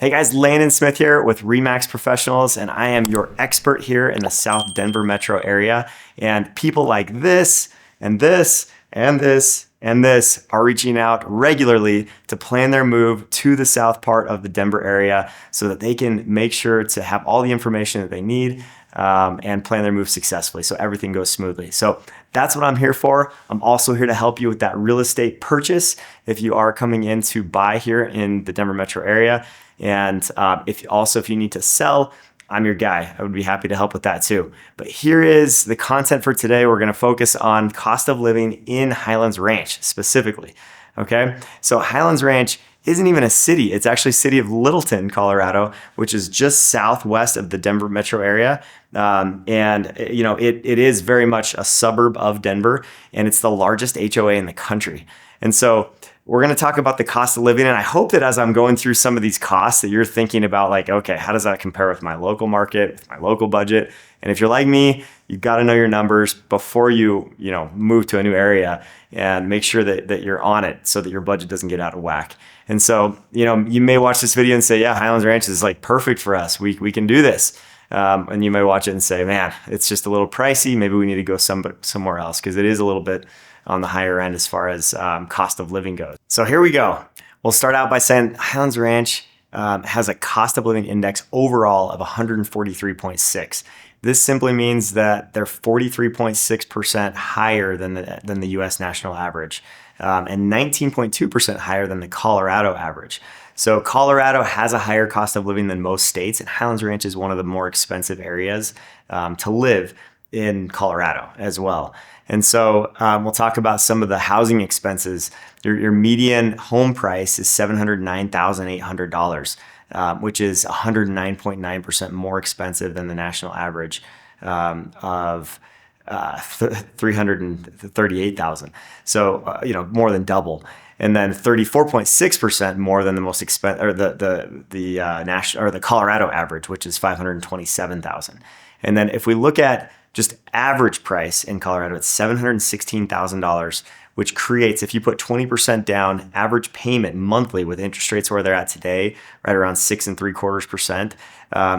Hey guys, Landon Smith here with Remax Professionals, and I am your expert here in the South Denver metro area. And people like this and this and this and this are reaching out regularly to plan their move to the south part of the Denver area so that they can make sure to have all the information that they need and plan their move successfully so everything goes smoothly. So that's what I'm here for. I'm also here to help you with that real estate purchase if you are coming in to buy here in the Denver metro area. And if you need to sell, I'm your guy. I would be happy to help with that too. But here is the content for today. We're going to focus on cost of living in Highlands Ranch specifically. Okay. So Highlands Ranch isn't even a city. It's actually city of Littleton, Colorado, which is just southwest of the Denver metro area. It is very much a suburb of Denver, and it's the largest HOA in the country. And so we're going to talk about the cost of living. And I hope that as I'm going through some of these costs that you're thinking about like, okay, how does that compare with my local market, with my local budget? And if you're like me, you've got to know your numbers before you move to a new area and make sure that you're on it so that your budget doesn't get out of whack. And so, you may watch this video and say, yeah, Highlands Ranch is like perfect for us. We can do this. And you may watch it and say, man, it's just a little pricey. Maybe we need to go somewhere else because it is a little bit on the higher end as far as cost of living goes. So here we go. We'll start out by saying Highlands Ranch has a cost of living index overall of 143.6. This simply means that they're 43.6% higher than the U.S. national average and 19.2% higher than the Colorado average. So Colorado has a higher cost of living than most states, and Highlands Ranch is one of the more expensive areas to live in Colorado as well. And so we'll talk about some of the housing expenses. Your median home price is $709,800, which is 109.9% more expensive than the national average of $338,000. So more than double. And then 34.6% more than the most expensive, or the national or the Colorado average, which is $527,000. And then if we look at just average price in Colorado, it's $716,000, which creates, if you put 20% down, average payment monthly with interest rates where they're at today, right around 6.75%,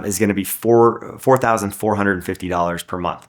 is going to be $4,450 per month.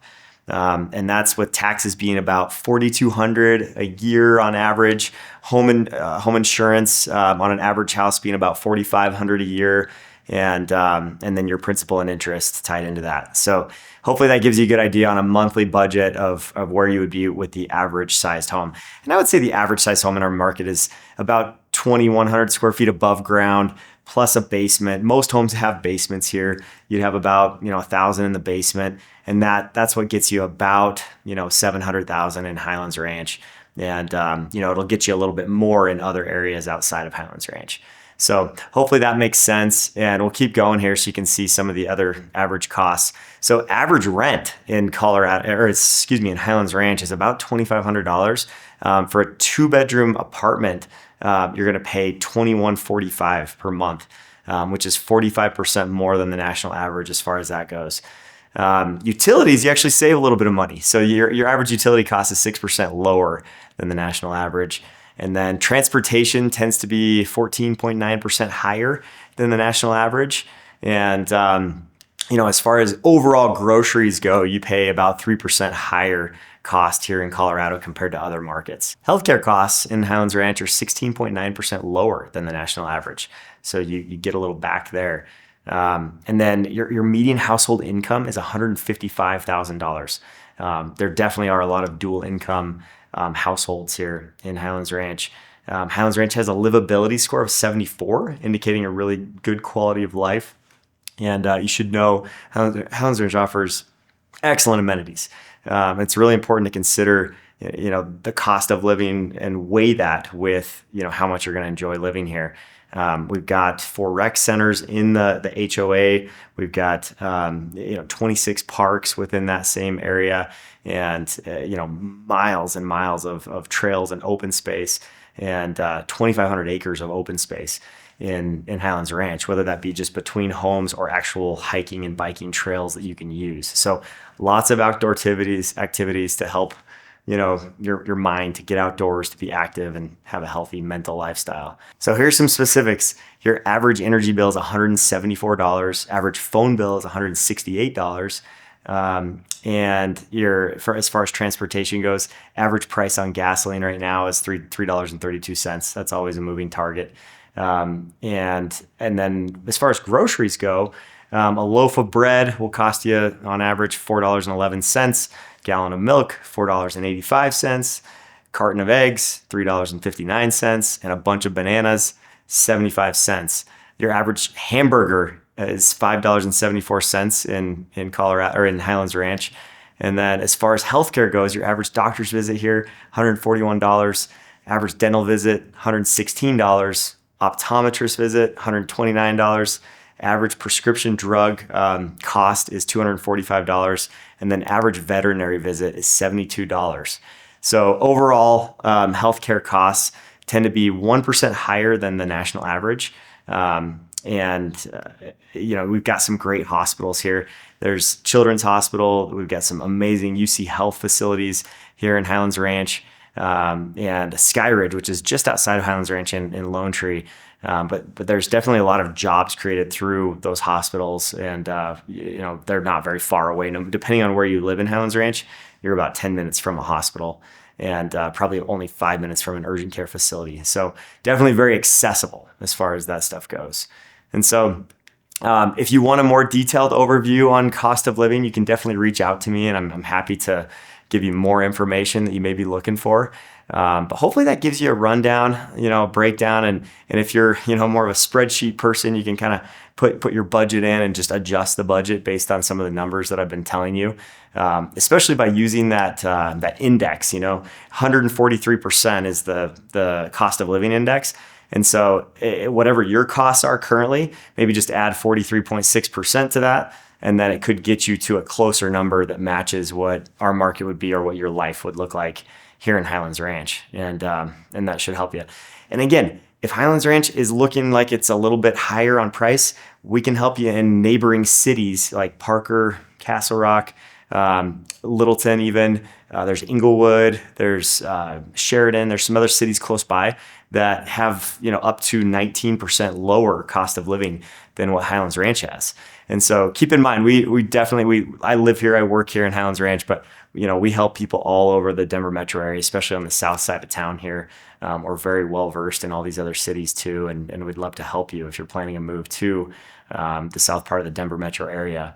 And that's with taxes being about $4,200 a year on average, home insurance on an average house being about $4,500 a year, and then your principal and interest tied into that. So hopefully that gives you a good idea on a monthly budget of where you would be with the average sized home. And I would say the average sized home in our market is about 2,100 square feet above ground plus a basement. Most homes have basements here. You'd have about 1,000 in the basement, and that's what gets you about 700,000 in Highlands Ranch. And it'll get you a little bit more in other areas outside of Highlands Ranch. So hopefully that makes sense, and we'll keep going here so you can see some of the other average costs. So average rent in in Highlands Ranch is about $2,500. For a 2-bedroom apartment, you're going to pay $2,145 per month, which is 45% more than the national average as far as that goes. Utilities, you actually save a little bit of money. So your average utility cost is 6% lower than the national average. And then transportation tends to be 14.9% higher than the national average. And, as far as overall groceries go, you pay about 3% higher cost here in Colorado compared to other markets. Healthcare costs in Highlands Ranch are 16.9% lower than the national average. So you get a little back there. And then your median household income is $155,000. There definitely are a lot of dual income households here in Highlands Ranch. Highlands Ranch has a livability score of 74, indicating a really good quality of life. And you should know Highlands Ranch offers excellent amenities. It's really important to consider, the cost of living and weigh that with, how much you're going to enjoy living here. We've got 4 rec centers in the HOA. We've got 26 parks within that same area, and miles and miles of trails and open space, and 2,500 acres of open space in Highlands Ranch, whether that be just between homes or actual hiking and biking trails that you can use. So lots of outdoor activities to help your mind to get outdoors, to be active and have a healthy mental lifestyle. So here's some specifics. Your average energy bill is $174. Average phone bill is $168. And as far as transportation goes, average price on gasoline right now is $3.32. That's always a moving target. And then as far as groceries go, a loaf of bread will cost you on average $4.11. Gallon of milk, $4.85. Carton of eggs, $3.59. And a bunch of bananas, 75 cents. Your average hamburger is $5.74 in Colorado or in Highlands Ranch. And then as far as healthcare goes, your average doctor's visit here, $141. Average dental visit, $116. Optometrist visit, $129. Average prescription drug cost is $245. And then average veterinary visit is $72. So overall, healthcare costs tend to be 1% higher than the national average. We've got some great hospitals here. There's Children's Hospital. We've got some amazing UC Health facilities here in Highlands Ranch, and Sky Ridge, which is just outside of Highlands Ranch in Lone Tree. But there's definitely a lot of jobs created through those hospitals, and they're not very far away. Depending on where you live in Highlands Ranch, you're about 10 minutes from a hospital, and probably only 5 minutes from an urgent care facility. So definitely very accessible as far as that stuff goes. And so if you want a more detailed overview on cost of living, you can definitely reach out to me, and I'm happy to give you more information that you may be looking for. But hopefully that gives you a rundown, a breakdown. And if you're, more of a spreadsheet person, you can kind of put your budget in and just adjust the budget based on some of the numbers that I've been telling you, especially by using that index. 143% is the cost of living index. And so whatever your costs are currently, maybe just add 43.6% to that. And then it could get you to a closer number that matches what our market would be or what your life would look like here in Highlands Ranch. And that should help you. And again, if Highlands Ranch is looking like it's a little bit higher on price, we can help you in neighboring cities like Parker, Castle Rock, Littleton even. There's Inglewood, there's Sheridan, there's some other cities close by that have up to 19% lower cost of living than what Highlands Ranch has. And so keep in mind, I live here, I work here in Highlands Ranch, but we help people all over the Denver metro area, especially on the south side of town here. We're very well versed in all these other cities too, and we'd love to help you if you're planning a move to the south part of the Denver metro area.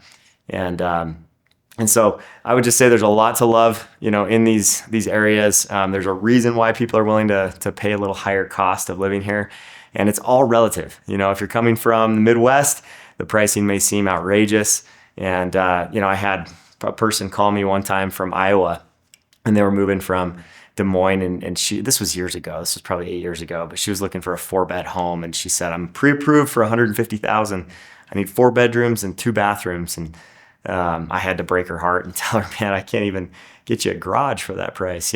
And so I would just say there's a lot to love, in these areas. There's a reason why people are willing to pay a little higher cost of living here, and it's all relative. If you're coming from the Midwest, the pricing may seem outrageous. And I had a person call me one time from Iowa, and they were moving from Des Moines, and this was years ago. This was probably 8 years ago, but she was looking for a 4-bed home, and she said, "I'm pre-approved for $150,000. I need 4 bedrooms and 2 bathrooms." And I had to break her heart and tell her, "Man, I can't even get you a garage for that price,"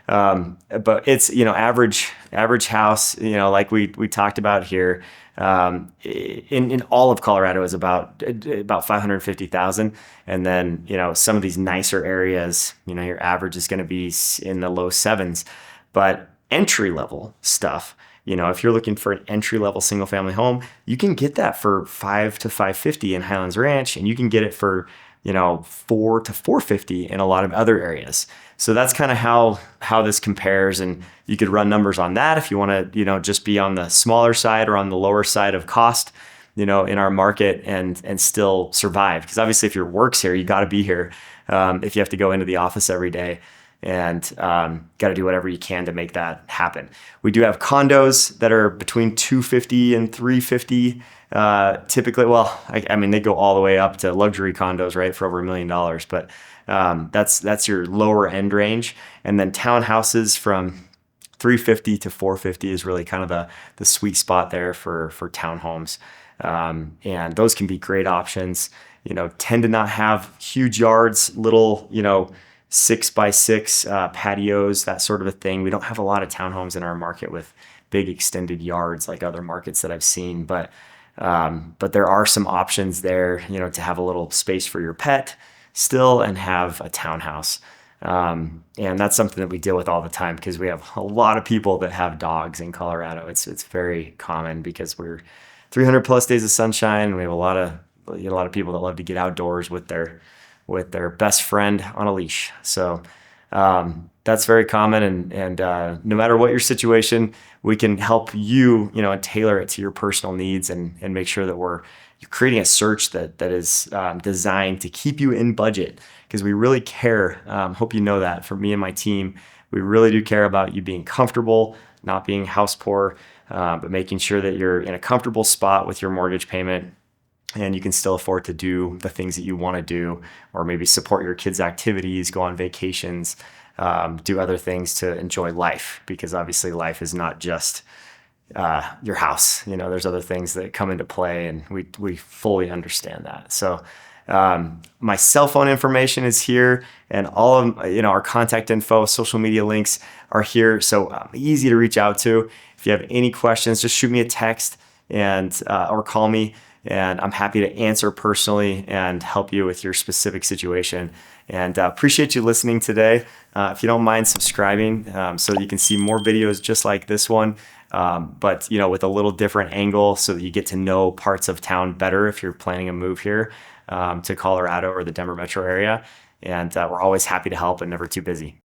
But it's average house, like we talked about here. In all of Colorado is about 550,000. And then, some of these nicer areas, your average is going to be in the low 7s, but entry level stuff, if you're looking for an entry level single family home, you can get that for $5 to $550 in Highlands Ranch, and you can get it for, $4 to $450 in a lot of other areas. So that's kind of how this compares, and you could run numbers on that if you want to, just be on the smaller side or on the lower side of cost, in our market and still survive. Because obviously, if your work's here, you got to be here. If you have to go into the office every day, and got to do whatever you can to make that happen. We do have condos that are between $250 and $350. Typically, well, I mean, they go all the way up to luxury condos, right, for over $1 million. But that's your lower end range. And then townhouses from $350 to $450 is really kind of the sweet spot there for townhomes. And those can be great options. Tend to not have huge yards, little 6x6 patios, that sort of a thing. We don't have a lot of townhomes in our market with big extended yards like other markets that I've seen, but there are some options there, to have a little space for your pet still and have a townhouse. And that's something that we deal with all the time because we have a lot of people that have dogs in Colorado. It's very common because we're 300 plus days of sunshine, and we have a lot of people that love to get outdoors with their best friend on a leash. So that's very common, and no matter what your situation, we can help you, and tailor it to your personal needs and make sure that we're creating a search that is designed to keep you in budget, because we really care. Hope you know that. For me and my team, we really do care about you being comfortable, not being house poor, but making sure that you're in a comfortable spot with your mortgage payment, and you can still afford to do the things that you want to do, or maybe support your kids' activities, go on vacations, do other things to enjoy life, because obviously life is not just your house. There's other things that come into play, and we fully understand that. So my cell phone information is here, and all of our contact info, social media links are here. So easy to reach out to. If you have any questions, just shoot me a text and or call me, and I'm happy to answer personally and help you with your specific situation. And appreciate you listening today. If you don't mind subscribing, so that you can see more videos just like this one, but with a little different angle, so that you get to know parts of town better if you're planning a move here to Colorado or the Denver metro area. And we're always happy to help and never too busy.